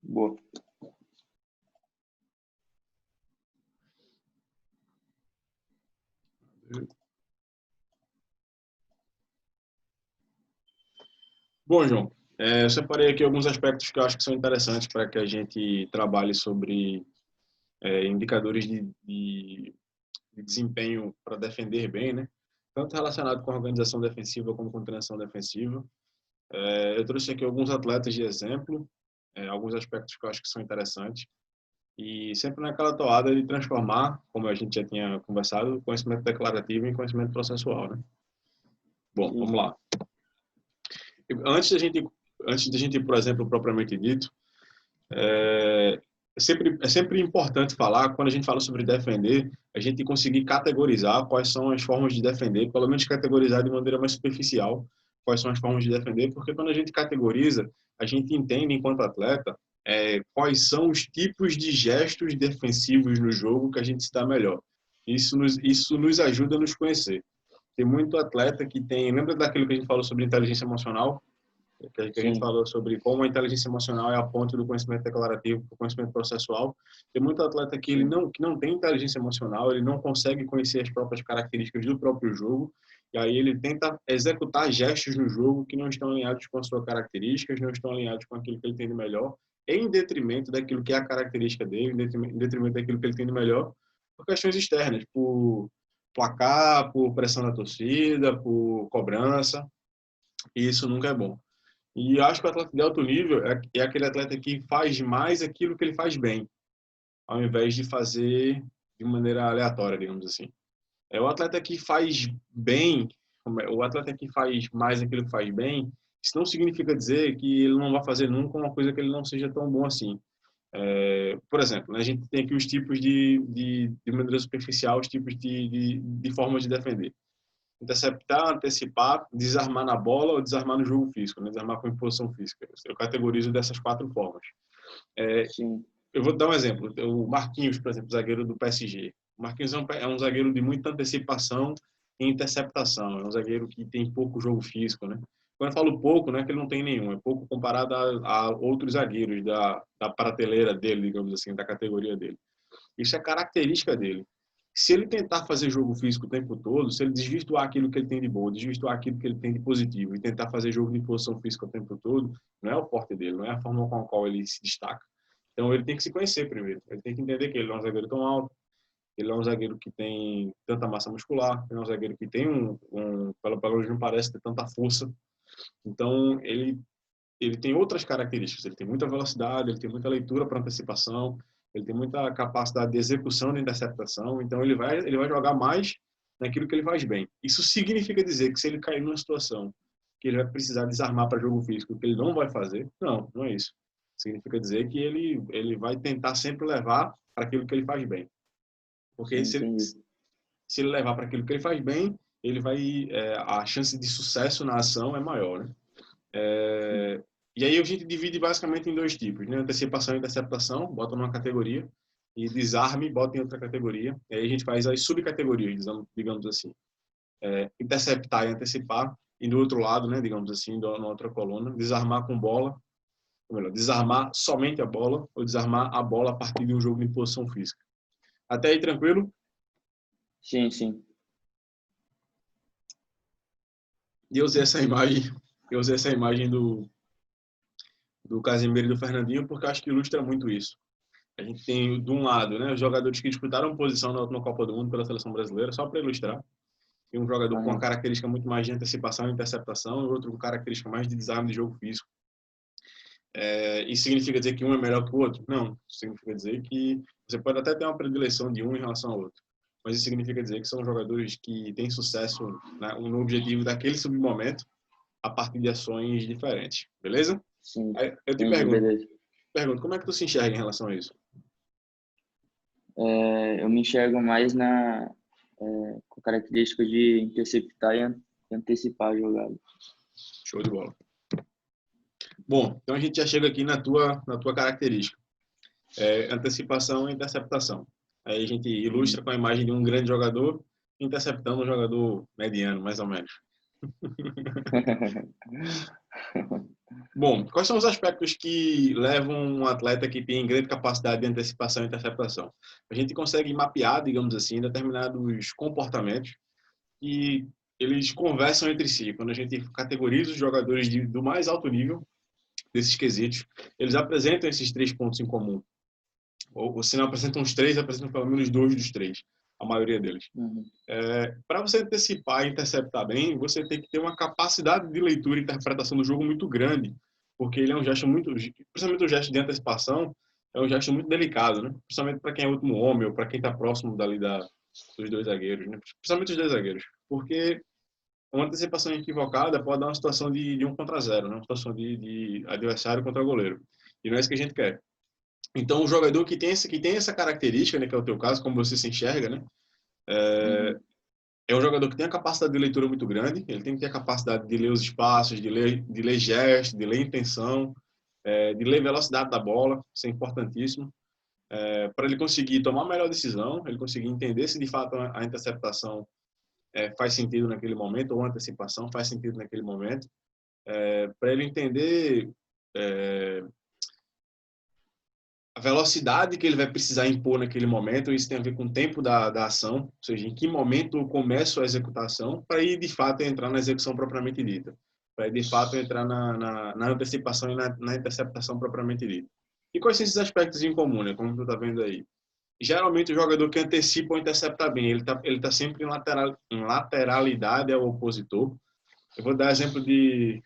Boa. Bom, João, eu separei aqui alguns aspectos que eu acho que são interessantes para que a gente trabalhe sobre indicadores de desempenho para defender bem, né? Tanto relacionado com a organização defensiva como com transição defensiva. Eu trouxe aqui alguns atletas de exemplo, alguns aspectos que eu acho que são interessantes. E sempre naquela toada de transformar, como a gente já tinha conversado, conhecimento declarativo em conhecimento processual, né? Bom, Sim, vamos lá. Antes da gente ir, por exemplo, propriamente dito, é sempre importante falar, quando a gente fala sobre defender, a gente conseguir categorizar quais são as formas de defender, pelo menos categorizar de maneira mais superficial quais são as formas de defender, porque quando a gente categoriza, a gente entende, enquanto atleta, quais são os tipos de gestos defensivos no jogo que a gente está melhor. Isso nos ajuda a nos conhecer. Tem muito atleta que tem... Lembra daquilo que a gente falou sobre inteligência emocional? Que a gente sim. falou sobre como a inteligência emocional é a ponte do conhecimento declarativo para o conhecimento processual. Tem muito atleta que Sim. que não tem inteligência emocional, ele não consegue conhecer as próprias características do próprio jogo, e aí ele tenta executar gestos no jogo que não estão alinhados com as suas características, não estão alinhados com aquilo que ele tem de melhor, em detrimento daquilo que é a característica dele, em detrimento daquilo que ele tem de melhor, por questões externas, por placar, por pressão da torcida, por cobrança, e isso nunca é bom. E eu acho que o atleta de alto nível é aquele atleta que faz mais aquilo que ele faz bem, ao invés de fazer de maneira aleatória, digamos assim. É o atleta que faz bem, o atleta que faz mais aquilo que faz bem, isso não significa dizer que ele não vai fazer nunca uma coisa que ele não seja tão bom assim. Por exemplo, né, a gente tem aqui os tipos de maneira superficial, os tipos de formas de defender. Interceptar, antecipar, desarmar na bola ou desarmar no jogo físico, né? Desarmar com imposição física. Eu categorizo dessas 4 formas. Sim. Eu vou dar um exemplo. O Marquinhos, por exemplo, zagueiro do PSG. O Marquinhos é um zagueiro de muita antecipação e interceptação. É um zagueiro que tem pouco jogo físico, né? Quando eu falo pouco, não é que ele não tem nenhum. É pouco comparado a outros zagueiros da prateleira dele, digamos assim, da categoria dele. Isso é característica dele. Se ele tentar fazer jogo físico o tempo todo, se ele desvirtuar aquilo que ele tem de bom, desvirtuar aquilo que ele tem de positivo e tentar fazer jogo de posição física o tempo todo, não é o forte dele, não é a forma com a qual ele se destaca. Então ele tem que se conhecer primeiro. Ele tem que entender que ele não é um zagueiro tão alto, ele é um zagueiro que tem tanta massa muscular, ele é um zagueiro que tem pelo menos não parece ter tanta força. Então ele tem outras características. Ele tem muita velocidade, ele tem muita leitura para antecipação, ele tem muita capacidade de execução de interceptação. Então, ele vai jogar mais naquilo que ele faz bem. Isso significa dizer que se ele cair numa situação que ele vai precisar desarmar para jogo físico, que ele não vai fazer, não, não é isso. Significa dizer que ele vai tentar sempre levar para aquilo que ele faz bem. Porque Sim, entendi. se ele levar para aquilo que ele faz bem, ele vai a chance de sucesso na ação é maior, né? Sim. E aí a gente divide basicamente em 2 tipos, né? Antecipação e interceptação, bota numa categoria, e desarme, bota em outra categoria. E aí a gente faz as subcategorias, digamos assim. Interceptar e antecipar, e do outro lado, né, digamos assim, na outra coluna, desarmar com bola, ou melhor, desarmar somente a bola, ou desarmar a bola a partir de um jogo de posição física. Até aí, tranquilo? Sim, sim. E eu usei essa imagem do Casemiro e do Fernandinho, porque eu acho que ilustra muito isso. A gente tem, de um lado, né, os jogadores que disputaram posição na última Copa do Mundo pela seleção brasileira, só para ilustrar. Tem um jogador com uma Aham. característica muito mais de antecipação e interceptação, e outro com característica mais de desarme de jogo físico. Isso significa dizer que um é melhor que o outro? Não. Significa dizer que você pode até ter uma predileção de um em relação ao outro. Mas isso significa dizer que são jogadores que têm sucesso, né, no objetivo daquele submomento a partir de ações diferentes. Beleza? Sim. Aí eu te Entendi, beleza. pergunto, como é que tu se enxerga em relação a isso? Eu me enxergo mais com característica de interceptar e antecipar a jogada. Show de bola. Bom, então a gente já chega aqui na tua característica. Antecipação e interceptação. Aí a gente ilustra com a imagem de um grande jogador interceptando um jogador mediano, mais ou menos. Bom, quais são os aspectos que levam um atleta que tem grande capacidade de antecipação e interceptação? A gente consegue mapear, digamos assim, determinados comportamentos e eles conversam entre si. Quando a gente categoriza os jogadores do mais alto nível, desses quesitos, eles apresentam esses 3 pontos em comum. Ou se não apresentam os 3, apresentam pelo menos 2 dos 3, a maioria deles. Uhum. Para você antecipar e interceptar bem, você tem que ter uma capacidade de leitura e interpretação do jogo muito grande, porque ele é um gesto muito, principalmente o gesto de antecipação, é um gesto muito delicado, né? Principalmente para quem é o último homem ou para quem está próximo dali dos dois zagueiros, né? Principalmente os dois zagueiros, porque uma antecipação equivocada pode dar uma situação de 1 contra 0, né? Uma situação de adversário contra goleiro. E não é isso que a gente quer. Então, o jogador que tem essa característica, né, que é o teu caso, como você se enxerga, né? Uhum. É um jogador que tem a capacidade de leitura muito grande, ele tem que ter a capacidade de ler os espaços, de ler gestos, de ler intenção, de ler velocidade da bola, isso é importantíssimo, para ele conseguir tomar a melhor decisão, ele conseguir entender se de fato a interceptação faz sentido naquele momento, ou a antecipação faz sentido naquele momento, para ele entender a velocidade que ele vai precisar impor naquele momento, isso tem a ver com o tempo da ação, ou seja, em que momento eu começo a executação, para ir de fato entrar na execução propriamente dita, para ir de fato entrar na antecipação e na interceptação propriamente dita. E quais são esses aspectos em comum, né, como tu está vendo aí? Geralmente o jogador que antecipa ou intercepta bem, ele tá sempre em lateralidade ao opositor. Eu vou dar exemplo de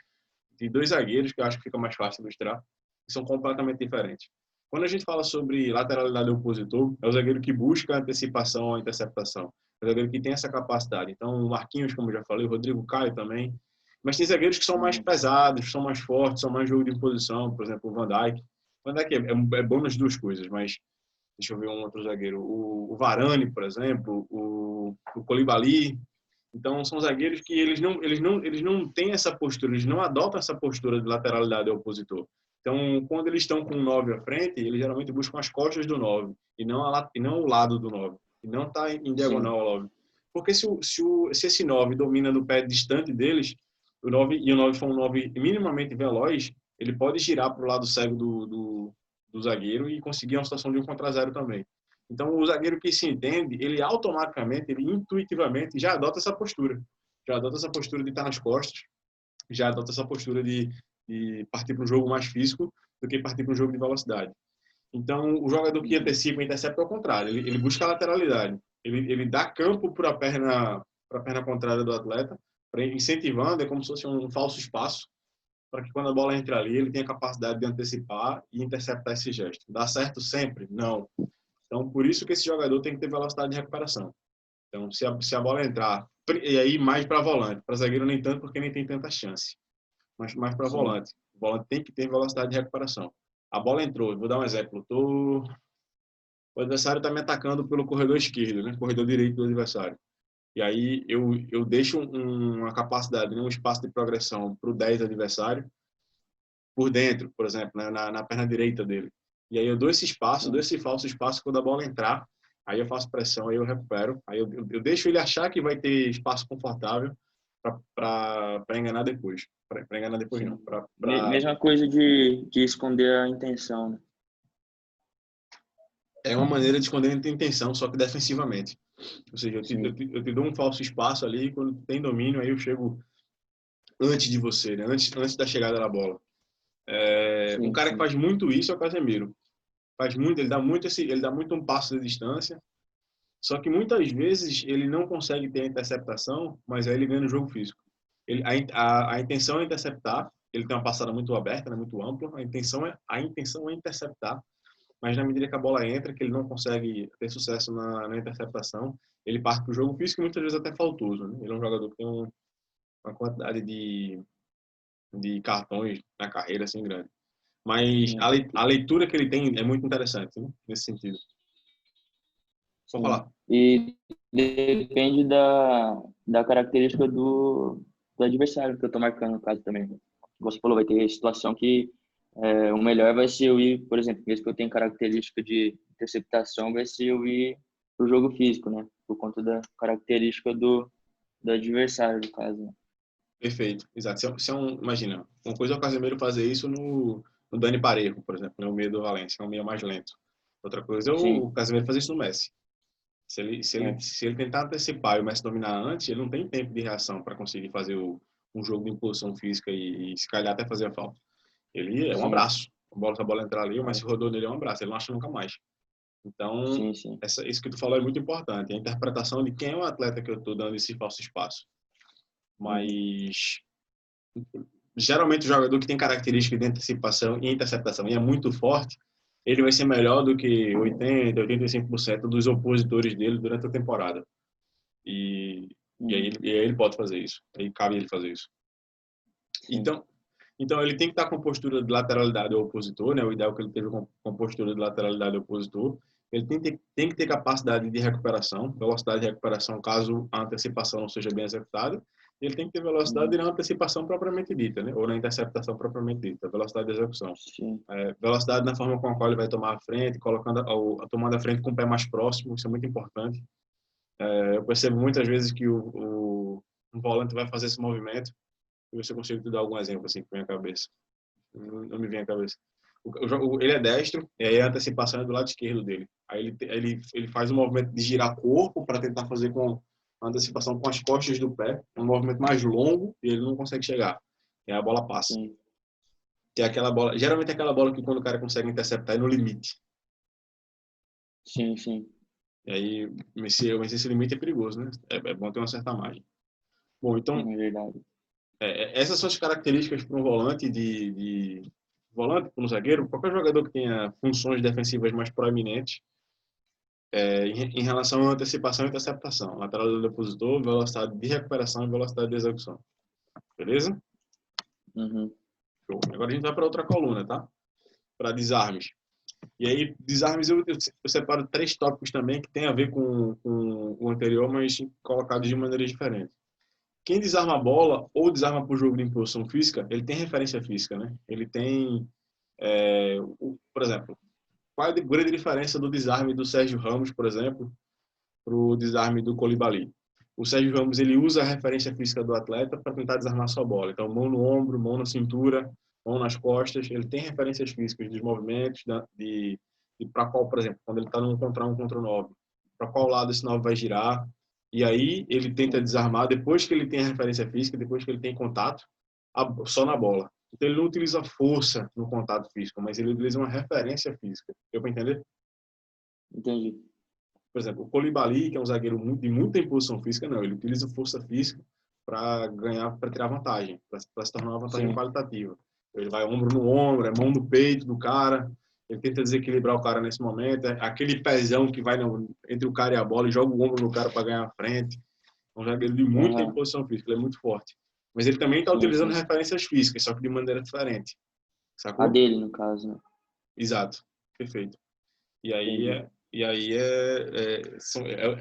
2 zagueiros, que eu acho que fica mais fácil ilustrar, que são completamente diferentes. Quando a gente fala sobre lateralidade do opositor, é o zagueiro que busca a antecipação ou a interceptação. É o zagueiro que tem essa capacidade. Então, o Marquinhos, como eu já falei, o Rodrigo Caio também. Mas tem zagueiros que são mais Uhum. pesados, são mais fortes, são mais jogo de imposição. Por exemplo, o Van Dijk. O Van Dijk é bom nas duas coisas, mas deixa eu ver um outro zagueiro. O Varane, por exemplo, o Koulibaly. Então, são zagueiros que eles não têm essa postura, eles não adotam essa postura de lateralidade ao opositor. Então, quando eles estão com o 9 à frente, eles geralmente buscam as costas do 9 e não o lado do 9, e não está em Sim. diagonal ao 9. Porque se esse 9 domina no pé distante deles, o 9 for um 9 minimamente veloz, ele pode girar para o lado cego do zagueiro e conseguir uma situação de 1 contra 0 também. Então, o zagueiro que se entende, ele automaticamente, ele intuitivamente já adota essa postura. Já adota essa postura de estar nas costas, já adota essa postura de partir para um jogo mais físico do que partir para um jogo de velocidade. Então, o jogador que Uhum. antecipa e intercepta é o contrário. Ele busca a lateralidade. Ele dá campo para a perna contrária do atleta, incentivando, é como se fosse um falso espaço, para que quando a bola entra ali, ele tenha a capacidade de antecipar e interceptar esse gesto. Dá certo sempre? Não. Então, por isso que esse jogador tem que ter velocidade de recuperação. Então, se a bola entrar, e aí mais para volante, para zagueiro nem tanto, porque nem tem tanta chance, mas mais para Sim. volante. O volante tem que ter velocidade de recuperação. A bola entrou, vou dar um exemplo. O adversário está me atacando pelo corredor esquerdo, né? Corredor direito do adversário. E aí eu deixo uma capacidade, um espaço de progressão para o 10 adversário, por dentro, por exemplo, né, na perna direita dele. E aí eu dou esse espaço, dou Sim. esse falso espaço quando a bola entrar, aí eu faço pressão, aí eu recupero, aí eu deixo ele achar que vai ter espaço confortável para enganar depois. Para enganar depois não, Sim. para Mesma coisa de esconder a intenção, né? é uma maneira de esconder a intenção, só que defensivamente. Ou seja, Sim. eu te dou um falso espaço ali, quando tem domínio, aí eu chego antes de você, né? Antes da chegada da bola. Um Sim, cara que sim. faz muito isso é o Casemiro. Faz muito, ele dá muito um passo de distância. Só que muitas vezes ele não consegue ter a interceptação, mas aí ele ganha no jogo físico. A intenção é interceptar, ele tem uma passada muito aberta, né, muito ampla, a intenção é interceptar, mas na medida que a bola entra, que ele não consegue ter sucesso na interceptação, ele parte para o jogo físico e muitas vezes até faltoso. Né? Ele é um jogador que tem uma quantidade de cartões na carreira assim grande. Mas Sim. a leitura que ele tem é muito interessante, né? Nesse sentido. Vou Sim. falar. E depende da característica do adversário que eu tô marcando, no caso também. Você falou, vai ter situação que o melhor vai ser eu ir, por exemplo, mesmo que eu tenha característica de interceptação, vai ser eu ir pro jogo físico, né? Por conta da característica do adversário, no caso, né? Perfeito, exato. Imagina, uma coisa é o Casemiro fazer isso no Dani Parejo, por exemplo, no meio do Valência, é um meio mais lento. Outra coisa é o Sim, Casemiro fazer isso no Messi. Se ele, se ele, é, se ele tentar antecipar e o Messi dominar antes, ele não tem tempo de reação para conseguir fazer um jogo de impulsão física e se calhar até fazer a falta. Ele é um sim, abraço. Se a bola entrar ali, o Messi é, rodou nele é um abraço. Ele não acha nunca mais. Então, sim, sim, isso que tu falou é muito importante. A interpretação de quem é o atleta que eu estou dando esse falso espaço. uhum, Mas, geralmente, o jogador que tem características de antecipação e interceptação e é muito forte, ele vai ser melhor do que 80, 85% dos opositores dele durante a temporada. E, uhum, e aí ele pode fazer isso. Aí cabe ele fazer isso. sim, Então, então ele tem que estar com postura de lateralidade ao opositor, né? O ideal é que ele esteja com postura de lateralidade ao opositor. Ele tem que ter capacidade de recuperação, velocidade de recuperação caso a antecipação não seja bem executada. Ele tem que ter velocidade uhum, na antecipação propriamente dita, né? Ou na interceptação propriamente dita, velocidade de execução. sim, Velocidade na forma com a qual ele vai tomar a frente, colocando a tomada a frente com o pé mais próximo, isso é muito importante. Eu percebo muitas vezes que um volante vai fazer esse movimento, e você consegue te dar algum exemplo assim, com a minha cabeça. Não me vem à cabeça. Ele é destro, e aí a antecipação é do lado esquerdo dele. Aí ele faz um movimento de girar corpo para tentar fazer com a antecipação com as costas do pé, um movimento mais longo e ele não consegue chegar. E aí a bola passa. sim, Que é aquela bola, geralmente é aquela bola que quando o cara consegue interceptar é no limite. sim, sim, E aí vencer esse limite é perigoso, né? É bom ter uma certa margem. Bom, então é verdade. essas são as características para um volante volante para um zagueiro, qualquer jogador que tenha funções defensivas mais proeminentes em relação à antecipação e interceptação, lateral do opositor, velocidade de recuperação e velocidade de execução. Beleza? Uhum, Show. Agora a gente vai para outra coluna, tá? Para desarmes. E aí, desarmes eu separo três tópicos também que tem a ver com o anterior, mas colocados de maneiras diferentes. Quem desarma a bola ou desarma para o jogo de impulsão física, ele tem referência física, né? Ele tem, por exemplo, qual é a grande diferença do desarme do Sérgio Ramos, por exemplo, para o desarme do Colibali? O Sérgio Ramos ele usa a referência física do atleta para tentar desarmar sua bola. Então, mão no ombro, mão na cintura, mão nas costas. Ele tem referências físicas dos movimentos, de para qual, por exemplo, quando ele está num contra um 9, para qual lado esse 9 vai girar. E aí ele tenta sim, desarmar depois que ele tem a referência física, depois que ele tem contato, só na bola. Então ele não utiliza força no contato físico, mas ele utiliza uma referência física. Deu para entender? entendi. Por exemplo, o Colibali, que é um zagueiro de muita imposição física, não. Ele utiliza força física para ganhar, para tirar vantagem, para se tornar uma vantagem Sim, qualitativa. Ele vai ombro no ombro, é mão no peito do cara. Ele tenta desequilibrar o cara nesse momento. É aquele pezão que vai entre o cara e a bola e joga o ombro no cara para ganhar a frente. É um zagueiro de muita aham, imposição física, ele é muito forte. Mas ele também está sim, utilizando sim. referências físicas, só que de maneira diferente. A Sacou? dele, no caso, né? Exato. Perfeito. E aí Entendi.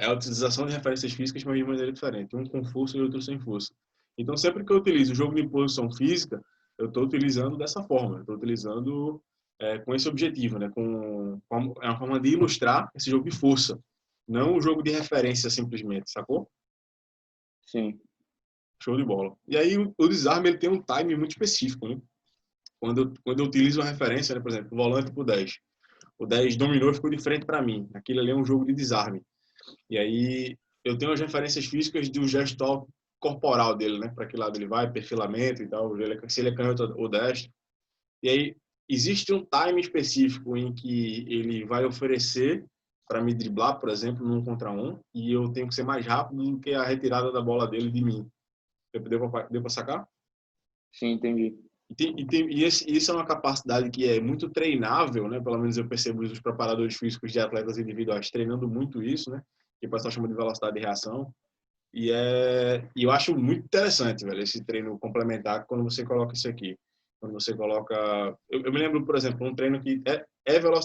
é a utilização de referências físicas, mas de maneira diferente, um com força e outro sem força. Então, sempre que eu utilizo o jogo de imposição física, eu estou utilizando dessa forma, estou utilizando com esse objetivo, né? É uma forma de ilustrar esse jogo de força, não o jogo de referência simplesmente, sacou? Sim, Show de bola. E aí o desarme ele tem um time muito específico, né? Quando eu utilizo uma referência, né? Por exemplo, o volante pro 10. O 10 dominou e ficou de frente para mim. Aquilo ali é um jogo de desarme. E aí eu tenho as referências físicas do gesto corporal dele, né? Para que lado ele vai, perfilamento e tal, se ele é canhoto ou destro. E aí existe um time específico em que ele vai oferecer para me driblar, por exemplo, num contra um, e eu tenho que ser mais rápido do que a retirada da bola dele de mim. Deu para sacar? sim, entendi. Isso é uma capacidade que é muito treinável, né? Pelo menos eu percebo os preparadores físicos de atletas individuais treinando muito isso, né? Que o pessoal chama de velocidade de reação. E eu acho muito interessante, velho, esse treino complementar quando você coloca isso aqui. Quando você coloca... Eu me lembro, por exemplo, um treino que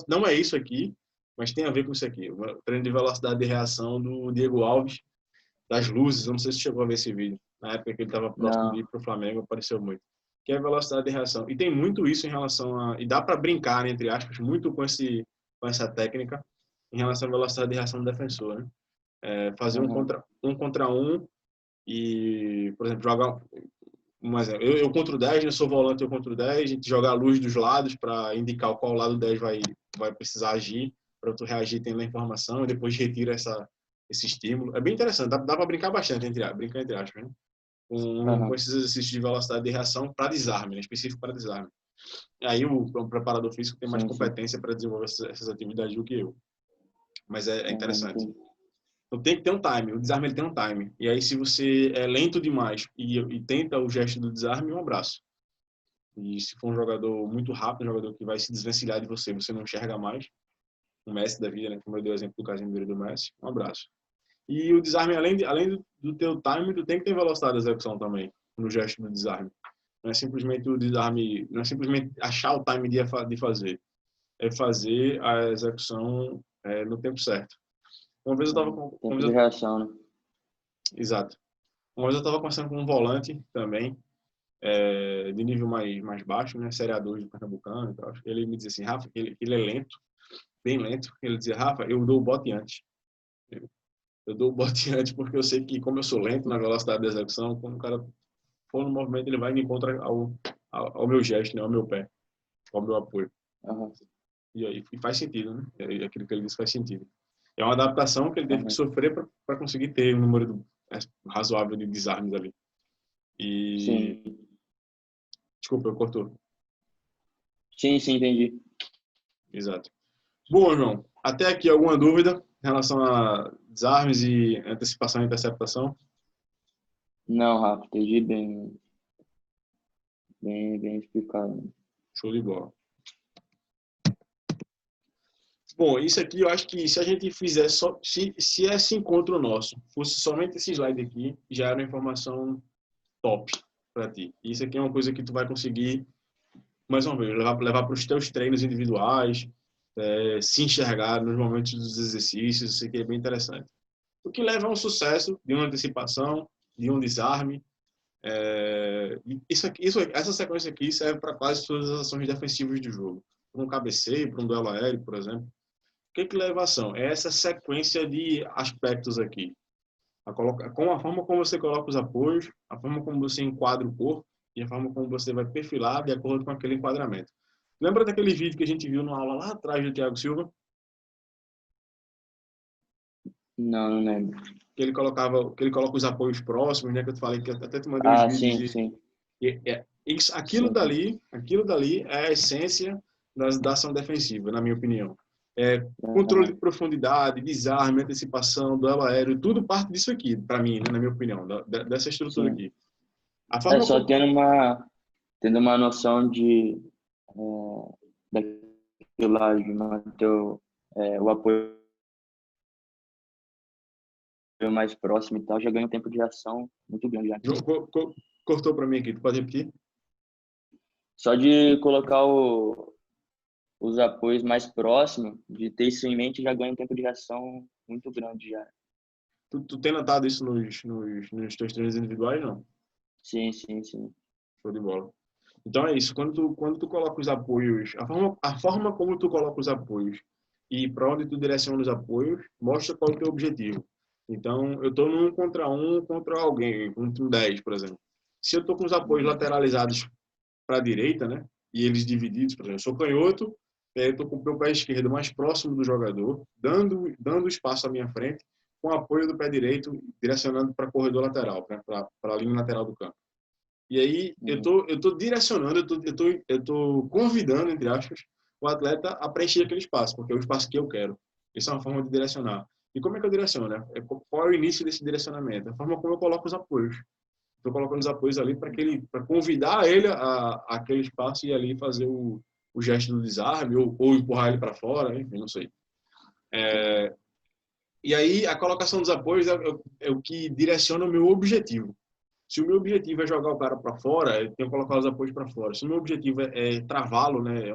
não é isso aqui, mas tem a ver com isso aqui. O treino de velocidade de reação do Diego Alves, das luzes. Eu não sei se você chegou a ver esse vídeo. Na época que ele estava próximo de ir Não, para o Flamengo, apareceu muito. Que é a velocidade de reação. E tem muito isso em relação a... E dá para brincar, né, entre aspas, muito com essa técnica em relação à velocidade de reação do defensor, né? Fazer aham, um contra um e, por exemplo, Mas eu contra o 10, eu sou volante, eu contra o 10, a gente joga a luz dos lados para indicar qual lado o 10 vai precisar agir, para tu reagir tendo a informação e depois retira esse estímulo. É bem interessante, dá para brincar bastante, brincar entre aspas, né? Com esses exercícios de velocidade de reação para desarme, né? Específico para desarme. E aí o preparador físico tem mais Sim, sim. competência para desenvolver essas atividades do que eu. Mas é interessante. Entendi. Então tem que ter um time, o desarme ele tem um time. E aí se você é lento demais e tenta o gesto do desarme, um abraço. E se for um jogador muito rápido, um jogador que vai se desvencilhar de você, você não enxerga mais, o Messi da vida, né, como eu dei o exemplo do Casemiro e do Messi, um abraço. E o desarme, além do teu time, tu tem que ter velocidade de execução também, no gesto do desarme. Não é simplesmente o desarme, não é simplesmente achar o time de fazer, é fazer a execução no tempo certo. Uma vez eu estava com... Tempo de reação, né? Exato. Uma vez eu estava conversando com um volante também, de nível mais baixo, né, Série A2 do Pernambucano e tal. Ele me dizia assim, Rafa, ele é lento, bem lento. Ele dizia, Rafa, eu dou o bote antes. Eu dou o bote antes porque eu sei que, como eu sou lento na velocidade de execução, quando o cara for no movimento, ele vai me encontrar ao meu gesto, né, ao meu pé, ao meu apoio. Uhum. E aí e faz sentido, né? Aquilo que ele disse faz sentido. É uma adaptação que ele teve que sofrer para conseguir ter um número razoável de desarmes ali. E... Sim. Desculpa, eu cortou. Sim, sim, entendi. Exato. Bom, João, até aqui alguma dúvida em relação a desarmes e antecipação e interceptação? Não, Rafa, entendi bem, bem explicado. Show de bola. Bom, isso aqui eu acho que se a gente fizer só, se esse encontro nosso fosse somente esse slide aqui, já era uma informação top para ti. Isso aqui é uma coisa que tu vai conseguir, mais uma vez, levar para os teus treinos individuais, se enxergar nos momentos dos exercícios, isso aqui é bem interessante. O que leva a um sucesso de uma antecipação, de um desarme. Essa sequência aqui serve para quase todas as ações defensivas do jogo. Para um cabeceio, para um duelo aéreo, por exemplo. O que leva a ação? É essa sequência de aspectos aqui. Com a forma como você coloca os apoios, a forma como você enquadra o corpo e a forma como você vai perfilar de acordo com aquele enquadramento. Lembra daquele vídeo que a gente viu na aula lá atrás do Thiago Silva? Não, não lembro. Que ele coloca os apoios próximos, né? Que eu te falei que eu até te mandei os Ah, vídeos. sim, sim. Aquilo Sim, dali é a essência da ação defensiva, na minha opinião. Controle de uhum. profundidade, desarme, antecipação, duelo aéreo, tudo parte disso aqui, para mim, né, na minha opinião, dessa estrutura Sim. aqui. A É forma só como... tendo uma noção de daquilo lá, de manter o apoio mais próximo e tal, já ganha um tempo de reação muito grande já. Cortou para mim aqui, tu pode repetir? Só de colocar os apoios mais próximos, de ter isso em mente, já ganha um tempo de reação muito grande já. Tu tem notado isso nos teus treinos individuais, não? Sim, sim, sim. Show de bola. Então é isso, quando tu coloca os apoios, a forma como tu coloca os apoios e para onde tu direciona os apoios, mostra qual é o teu objetivo. Então, eu estou num contra alguém, contra um 10, por exemplo. Se eu estou com os apoios lateralizados para a direita, né, e eles divididos, por exemplo, eu sou canhoto, eu estou com o meu pé esquerdo mais próximo do jogador, dando espaço à minha frente, com o apoio do pé direito direcionando para o corredor lateral, para a linha lateral do campo. E aí eu tô direcionando, eu tô convidando, entre aspas, o atleta a preencher aquele espaço, porque é o espaço que eu quero. Isso é uma forma de direcionar. E como é que eu direciono, né? Qual é o início desse direcionamento? A forma como eu coloco os apoios. Estou colocando os apoios ali para convidar ele a aquele espaço e ali fazer o gesto do desarme ou empurrar ele para fora, enfim, não sei. E aí a colocação dos apoios é o que direciona o meu objetivo. Se o meu objetivo é jogar o cara para fora, eu tenho que colocar os apoios para fora. Se o meu objetivo é travá-lo, né,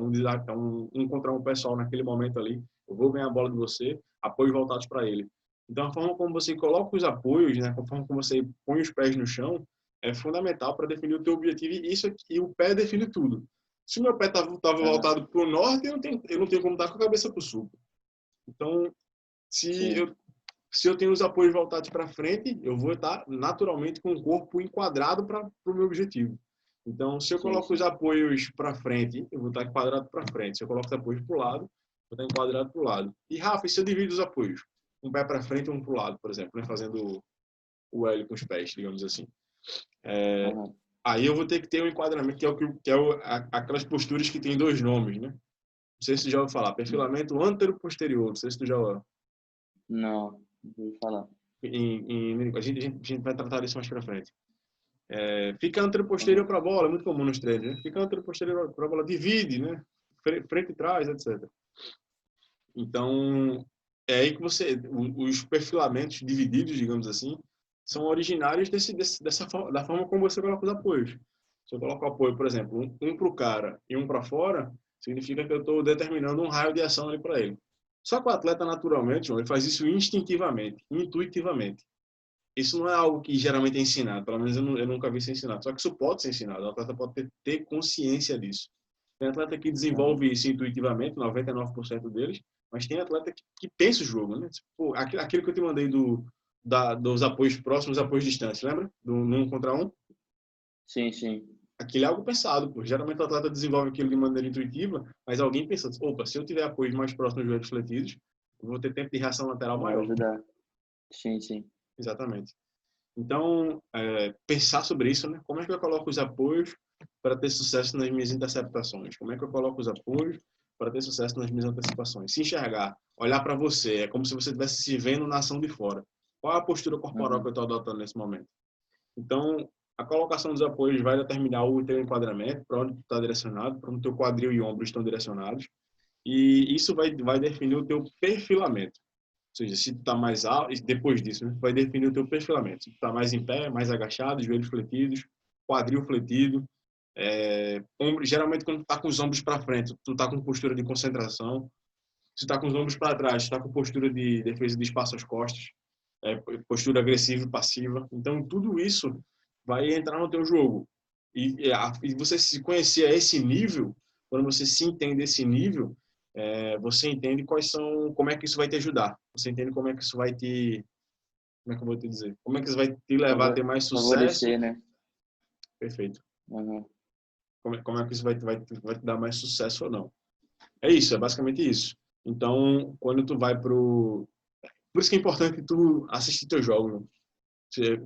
encontrar um pessoal naquele momento ali, eu vou ganhar a bola de você, apoios voltados para ele. Então, a forma como você coloca os apoios, né, a forma como você põe os pés no chão, é fundamental para definir o teu objetivo e o pé define tudo. Se o meu pé estava voltado para o norte, eu não tenho como estar com a cabeça para o sul. Então, se Sim. eu se eu tenho os apoios voltados para frente, eu vou estar naturalmente com o corpo enquadrado para o meu objetivo. Então, se eu Sim, coloco os sim. apoios para frente, eu vou estar enquadrado para frente. Se eu coloco os apoios para o lado, vou estar enquadrado para o lado. E, Rafa, e se eu divido os apoios? Um pé para frente e um para o lado, por exemplo, né? Fazendo o L com os pés, digamos assim. Aham. Aí eu vou ter que ter um enquadramento, aquelas posturas que tem dois nomes, né? Não sei se tu já ouviu falar. Perfilamento antero-posterior. Não sei se tu já Não, não vou falar. a gente vai tratar disso mais para frente. Fica antero-posterior Aham. para a bola, é muito comum nos treinos, né? Fica antero-posterior para a bola, divide, né? Frente e trás, etc. Então, é aí que os perfilamentos divididos, digamos assim, são originários da forma como você coloca os apoios. Se eu coloco o apoio, por exemplo, um para o cara e um para fora, significa que eu estou determinando um raio de ação ali para ele. Só que o atleta, naturalmente, João, ele faz isso instintivamente, intuitivamente. Isso não é algo que geralmente é ensinado, pelo menos eu nunca vi ser ensinado. Só que isso pode ser ensinado, o atleta pode ter consciência disso. Tem atleta que Aham. desenvolve isso intuitivamente, 99% deles, mas tem atleta que pensa o jogo, né? Tipo, aquilo que eu te mandei dos apoios próximos, apoios distantes, lembra? Do 1 contra 1? Sim, sim. Aquilo é algo pensado, pô. Geralmente o atleta desenvolve aquilo de maneira intuitiva, mas alguém pensa, opa, se eu tiver apoios mais próximos dos joelhos fletidos, eu vou ter tempo de reação lateral Vai maior. ajudar. Sim, sim. Exatamente. Então, pensar sobre isso, né? Como é que eu coloco os apoios para ter sucesso nas minhas interceptações? Como é que eu coloco os apoios para ter sucesso nas minhas antecipações? Se enxergar, olhar para você, é como se você estivesse se vendo na ação de fora. Qual é a postura corporal que eu Aham. estou adotando nesse momento? Então, a colocação dos apoios vai determinar o teu enquadramento, para onde tu está direcionado, para onde o teu quadril e ombro estão direcionados, e isso vai definir o teu perfilamento. Ou seja, se tu está mais alto, depois disso, né, vai definir o teu perfilamento. Se tu está mais em pé, mais agachado, joelhos fletidos, quadril fletido, geralmente quando tu está com os ombros para frente, tu está com postura de concentração. Se tu está com os ombros para trás, tu está com postura de defesa de espaço às costas, postura agressiva e passiva. Então, tudo isso vai entrar no teu jogo. E você se conhecer a esse nível, quando você se entende esse nível, você entende como é que isso vai te ajudar. Você entende como é que isso vai como é que eu vou te dizer? Como é que isso vai te levar a ter mais sucesso? Favorecer, né? Perfeito. Aham. Como é que isso vai te dar mais sucesso ou não? É isso, é basicamente isso. Então, quando tu vai por isso que é importante tu assistir teus jogos, né? Você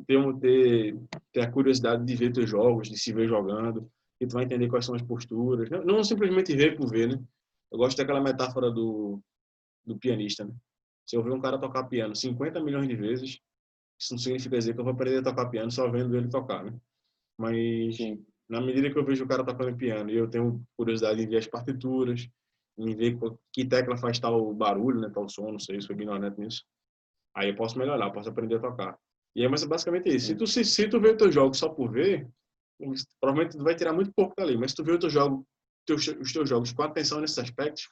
ter a curiosidade de ver teus jogos, de se ver jogando, e tu vai entender quais são as posturas. Não simplesmente ver por ver, né? Eu gosto daquela metáfora do pianista, né? Se eu ver um cara tocar piano 50 milhões de vezes, isso não significa dizer que eu vou aprender a tocar piano só vendo ele tocar, né? Mas Sim. na medida que eu vejo o cara tocando piano e eu tenho curiosidade em ver as partituras, em ver que tecla faz tal barulho, né, tal som, não sei, sou ignorante nisso. Aí eu posso melhorar, eu posso aprender a tocar. E mas é basicamente isso. Sim. Se tu vê os teus jogos só por ver, provavelmente tu vai tirar muito pouco dali. Mas se tu vê os teus jogos com atenção nesses aspectos,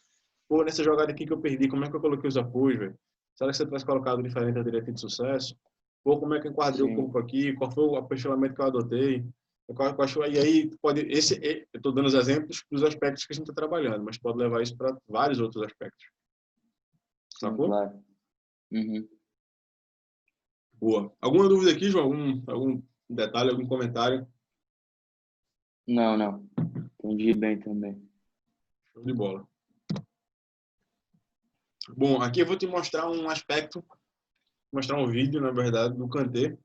pô, nessa jogada aqui que eu perdi, como é que eu coloquei os apoios, velho? Será que você tivesse colocado diferente a direita de sucesso? Pô, como é que eu enquadrei o Sim. corpo aqui? Qual foi o aperfeiçoamento que eu adotei? E aí, eu estou dando os exemplos dos aspectos que a gente está trabalhando, mas pode levar isso para vários outros aspectos. Sim, Sacou? claro. Uhum. Boa. Alguma dúvida aqui, João? Algum detalhe, algum comentário? Não, não. Entendi bem também. Show de bola. Bom, aqui eu vou te mostrar um aspecto, mostrar um vídeo, na verdade, do Kanté.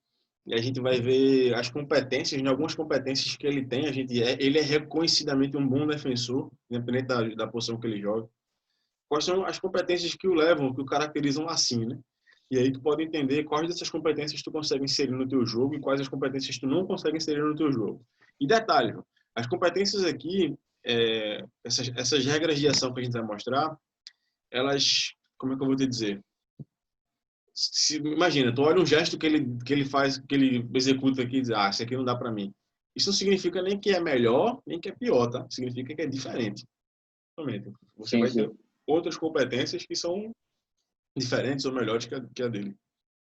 E a gente vai ver as competências, né, algumas competências que ele tem. Ele é reconhecidamente um bom defensor, independente da posição que ele joga. Quais são as competências que o levam, que o caracterizam assim, né? E aí tu pode entender quais dessas competências tu consegue inserir no teu jogo e quais as competências tu não consegue inserir no teu jogo. E detalhe, as competências aqui, essas regras de ação que a gente vai mostrar, elas, como é que eu vou te dizer? Imagina, tu olha um gesto que ele faz, que ele executa aqui e diz, isso aqui não dá para mim. Isso não significa nem que é melhor, nem que é pior, tá? Significa que é diferente. Realmente. Você Sim, vai ter sim. outras competências que são diferentes ou melhores que a dele.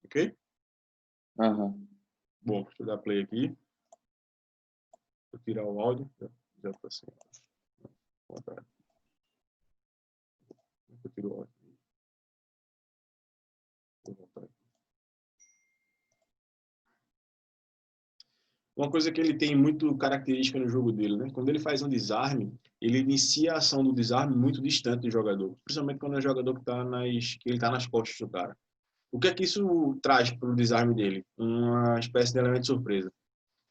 Ok? Aham. Bom, deixa eu dar play aqui. Vou tirar o áudio. Já tá assim. Eu tiro o áudio. Vou voltar aqui. Uma coisa que ele tem muito característica no jogo dele, né? Quando ele faz um desarme, ele inicia a ação do desarme muito distante do jogador, principalmente quando é o jogador que ele tá nas costas do cara. O que é que isso traz para o desarme dele? Uma espécie de elemento de surpresa.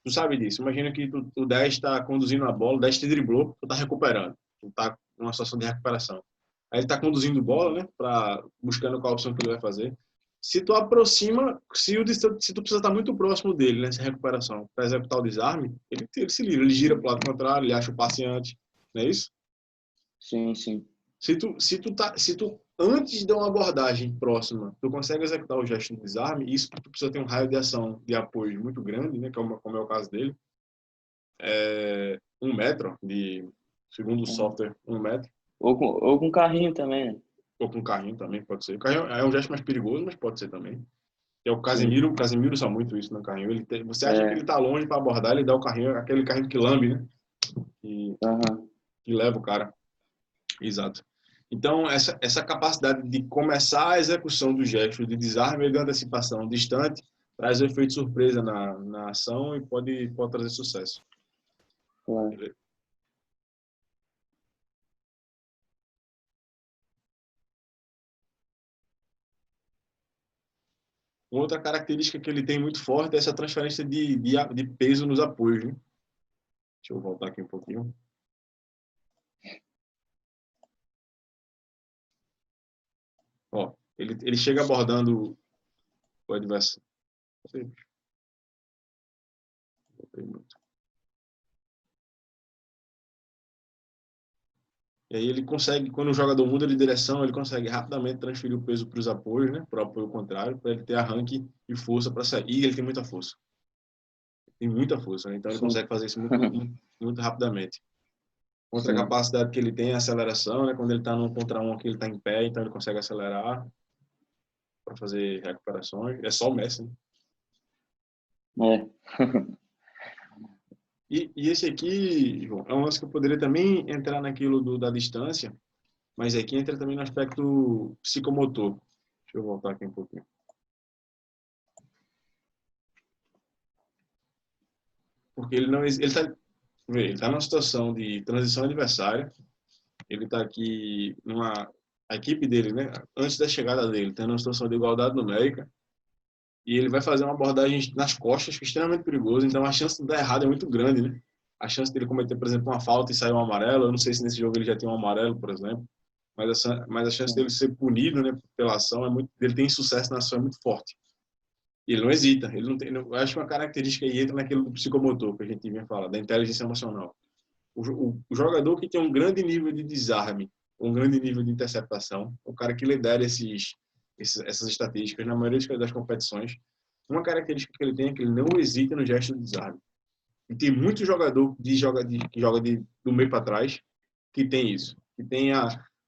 Tu sabe disso. Imagina que o 10 está conduzindo a bola, o 10 te driblou, tu tá recuperando. Tu tá numa situação de recuperação. Aí ele tá conduzindo bola, né? Buscando qual opção que ele vai fazer. Se tu aproxima, se tu precisa estar muito próximo dele nessa recuperação para executar o desarme, ele se livra, ele gira para o lado contrário, ele acha o passe antes. Não é isso? Sim, sim. Se tu antes de uma abordagem próxima, tu consegue executar o gesto de desarme, isso tu precisa ter um raio de ação de apoio muito grande, né, como é o caso dele, 1 metro, segundo o software, 1 metro, Ou com carrinho também, né? ou com carrinho também, pode ser. O carrinho é um gesto mais perigoso, mas pode ser também. É Sim. O Casemiro usa muito isso no carrinho. Você acha que ele É, está longe para abordar, ele dá o carrinho, aquele carrinho que lambe, né, que, aham. que leva o cara. Exato. Então, essa capacidade de começar a execução do gesto de desarme de antecipação distante traz um efeito surpresa na ação e pode trazer sucesso. Claro. Outra característica que ele tem muito forte é essa transferência de peso nos apoios. Né? Deixa eu voltar aqui um pouquinho. Ó, ele chega abordando o adversário. E aí ele consegue, quando o jogador muda de direção, ele consegue rapidamente transferir o peso para os apoios, né? Para o apoio contrário, para ele ter arranque e força para sair. E ele tem muita força. Tem muita força, né? Então ele Sim. consegue fazer isso muito rapidamente. Outra Sim. capacidade que ele tem é a aceleração, né? Quando ele está num contra um aqui, ele está em pé, então ele consegue acelerar para fazer recuperações. É só o Messi, né? É. E esse aqui, João, é um lance que eu poderia também entrar naquilo da distância, mas aqui entra também no aspecto psicomotor. Deixa eu voltar aqui um pouquinho. Porque ele tá numa situação de transição adversária, ele está aqui a equipe dele, né, antes da chegada dele, está numa situação de igualdade numérica, e ele vai fazer uma abordagem nas costas que é extremamente perigoso, então a chance de dar errado é muito grande, né? A chance dele cometer, por exemplo, uma falta e sair um amarelo, eu não sei se nesse jogo ele já tem um amarelo, por exemplo, mas a chance dele Sim. ser punido, né, pela ação ele tem sucesso na ação é muito forte. E ele não hesita, ele não tem, eu acho que uma característica aí entra naquilo do psicomotor que a gente vinha falar, da inteligência emocional. O jogador que tem um grande nível de desarme, um grande nível de interceptação, o cara que lidera essas estatísticas na maioria das competições, uma característica que ele tem é que ele não hesita no gesto de desarme. E tem muito jogador que joga do meio para trás que tem isso, que tem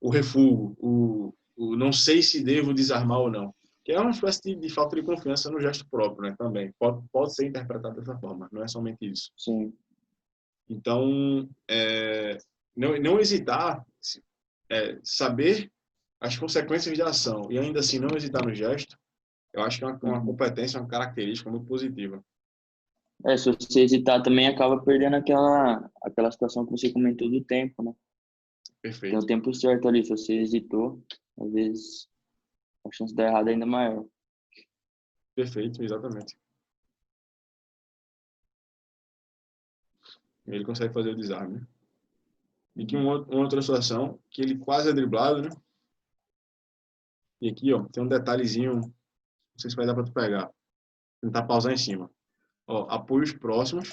o refúgio, o não sei se devo desarmar ou não, que é uma espécie de falta de confiança no gesto próprio, né? Também pode ser interpretado dessa forma, não é somente isso. Sim. Então, não hesitar, saber as consequências da ação e ainda assim não hesitar no gesto, eu acho que é uma Uhum. competência, uma característica muito positiva. É, se você hesitar também acaba perdendo aquela situação que você comentou do tempo, né? Tem o Perfeito, tempo certo ali. Se você hesitou, às vezes a chance de dar errado é ainda maior. perfeito, exatamente. Ele consegue fazer o desarme, né? E aqui Uhum. uma outra situação, que ele quase é driblado, né? E aqui, ó, tem um detalhezinho, não sei se vai dar para tu pegar. Tentar pausar em cima. Ó, apoios próximos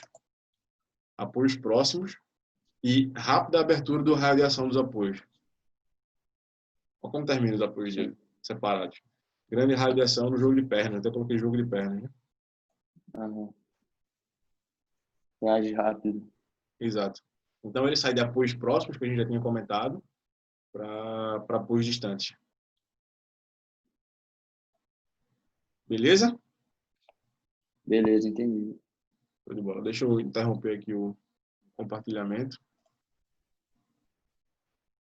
e rápida abertura do raio de ação dos apoios. Olha como termina os apoios dele, Sim. separados. Grande raio de ação no jogo de pernas. Até coloquei jogo de pernas, né? Aham. Reage rápido. Exato. Então ele sai de apoios próximos, que a gente já tinha comentado, para apoios distantes. Beleza? Beleza, entendi. Show de bola. Deixa eu interromper aqui o compartilhamento.